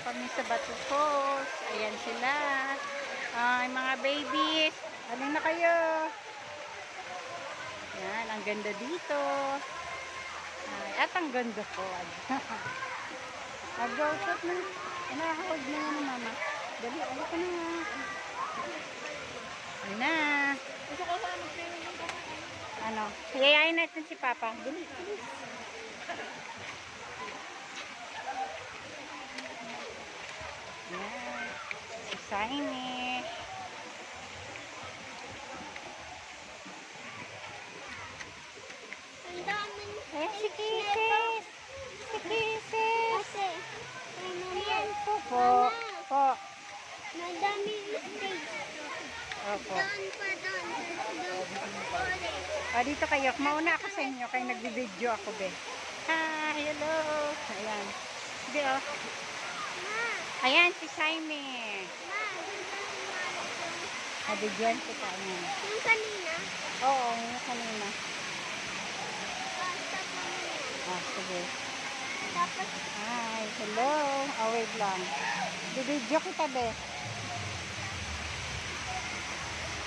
kami sa Batu Falls. Ayan sila. Ay, mga babies. Ano na kayo? Yan, ang ganda dito. Ay, at ang ganda ko. Mag-go-shot na. Nakahawag na yan, mama. Dali, alam ko na nga. Ayun na. Gusto ko sana mag-swimming ko. Ano? Hayayain natin si Papa. Dali, dali. Yan. Si Saimi. Ang daming Eh, si Kisses. Si Kisses. kasi. Ayan po po. Po. Madaming stage. Opo. Doon pa doon. Doon. Dito kayo. Mauna ako sa inyo. Kaya nag-video ako, be. Hi, hello. Ayan. Be, oh. Ma, Ayan, si Saimi. ma, Nabigyan ko pa. Ayan. yung kanina. Oo, yung kanina. Stop mo na yan. Sige. Tapos, Hi, hello. Wait lang. Bibidyo kita, be.